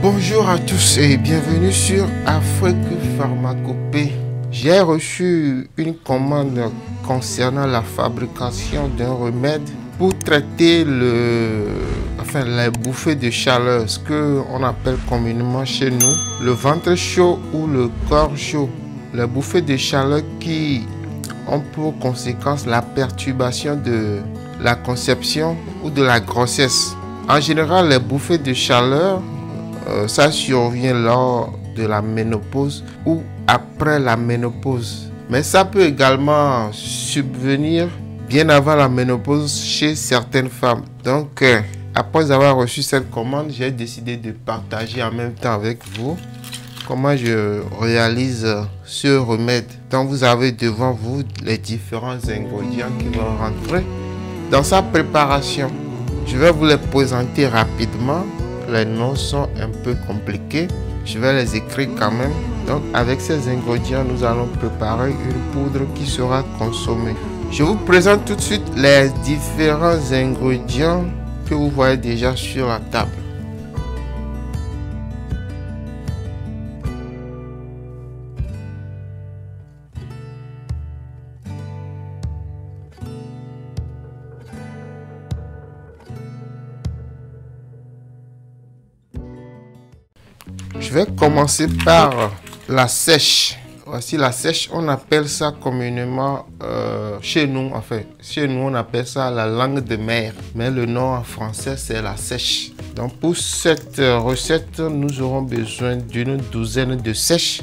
Bonjour à tous et bienvenue sur Afrique Pharmacopée. J'ai reçu une commande concernant la fabrication d'un remède pour traiter les bouffées de chaleur, ce qu'on appelle communément chez nous le ventre chaud ou le corps chaud. Les bouffées de chaleur qui ont pour conséquence la perturbation de la conception ou de la grossesse. En général, les bouffées de chaleur, ça survient lors de la ménopause ou après la ménopause. Mais ça peut également subvenir bien avant la ménopause chez certaines femmes. Donc, après avoir reçu cette commande, j'ai décidé de partager en même temps avec vous comment je réalise ce remède. Donc, vous avez devant vous les différents ingrédients qui vont rentrer dans sa préparation. Je vais vous les présenter rapidement. Les noms sont un peu compliqués. Je vais les écrire quand même. Donc, avec ces ingrédients, nous allons préparer une poudre qui sera consommée. Je vous présente tout de suite les différents ingrédients que vous voyez déjà sur la table. Je vais commencer par la sèche. Voici la sèche, on appelle ça communément chez nous, on appelle ça la langue de mer. Mais le nom en français, c'est la sèche. Donc pour cette recette, nous aurons besoin d'une douzaine de sèches.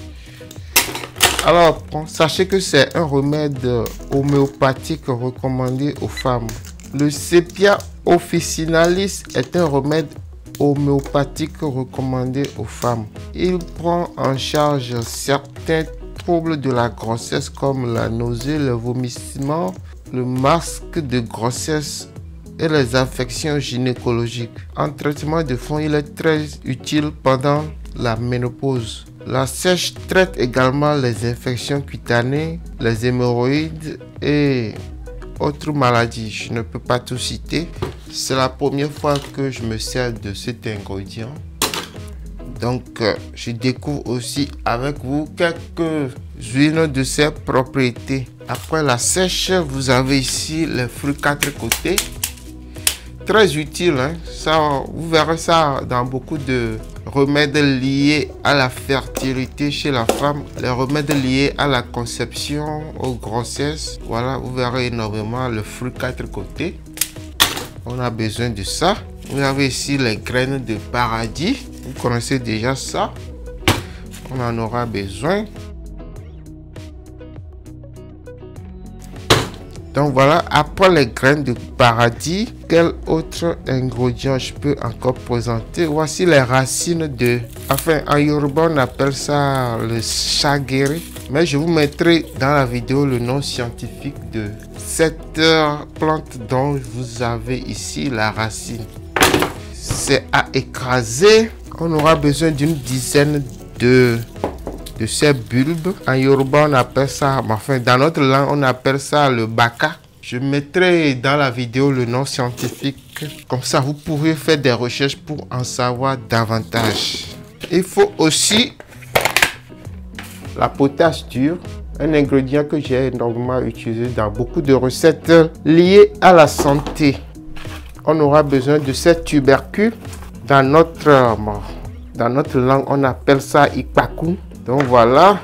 Alors, sachez que c'est un remède homéopathique recommandé aux femmes. Le Sepia officinalis est un remède homéopathique recommandé aux femmes. Il prend en charge certains troubles de la grossesse comme la nausée, le vomissement, le masque de grossesse et les infections gynécologiques. En traitement de fond, il est très utile pendant la ménopause. La sèche traite également les infections cutanées, les hémorroïdes et autres maladies. Je ne peux pas tout citer. C'est la première fois que je me sers de cet ingrédient. Donc, je découvre aussi avec vous quelques-unes de ses propriétés. Après la sèche, vous avez ici les fruits 4 côtés. Très utile, hein? Ça, vous verrez ça dans beaucoup de remèdes liés à la fertilité chez la femme. Les remèdes liés à la conception, aux grossesses. Voilà, vous verrez énormément le fruit 4 côtés. On a besoin de ça. Vous avez ici les graines de paradis. Vous connaissez déjà ça. On en aura besoin. Donc voilà, après les graines de paradis, quel autre ingrédient je peux encore présenter? Voici les racines de... en Yoruba, on appelle ça le shagere. Mais je vous mettrai dans la vidéo le nom scientifique de cette plante dont vous avez ici la racine. C'est à écraser. On aura besoin d'une dizaine de ces bulbes. En Yoruba, on appelle ça, dans notre langue, on appelle ça le baka. Je mettrai dans la vidéo le nom scientifique. Comme ça, vous pourrez faire des recherches pour en savoir davantage. Il faut aussi la potasse dure, un ingrédient que j'ai énormément utilisé dans beaucoup de recettes liées à la santé. On aura besoin de cette tubercule. Dans notre langue, on appelle ça ikpaku. Donc voilà,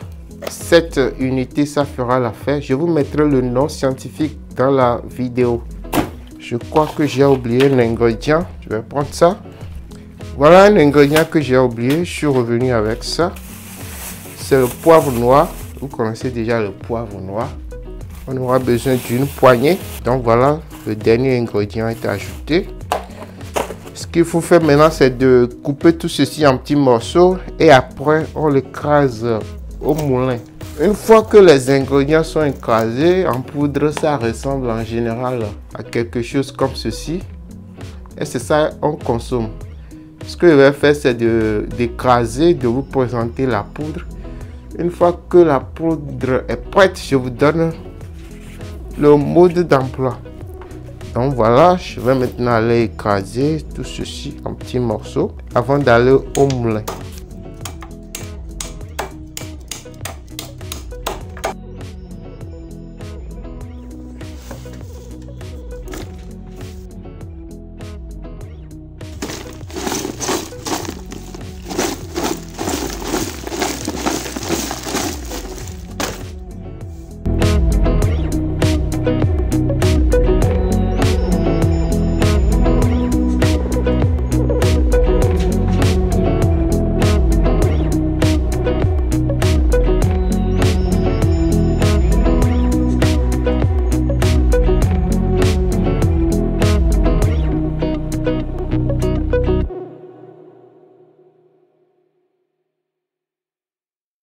cette unité, ça fera l'affaire. Je vous mettrai le nom scientifique dans la vidéo. Je crois que j'ai oublié un ingrédient. Je vais prendre ça. Voilà un ingrédient que j'ai oublié. Je suis revenu avec ça. C'est le poivre noir. Vous connaissez déjà le poivre noir. On aura besoin d'une poignée. Donc voilà, le dernier ingrédient est ajouté. Ce qu'il faut faire maintenant, c'est de couper tout ceci en petits morceaux et après on l'écrase au moulin. Une fois que les ingrédients sont écrasés en poudre, ça ressemble en général à quelque chose comme ceci. Et c'est ça on consomme. Ce que je vais faire, c'est d'écraser, de vous présenter la poudre. Une fois que la poudre est prête, je vous donne le mode d'emploi. Donc voilà, je vais maintenant aller écraser tout ceci en petits morceaux avant d'aller au moulin.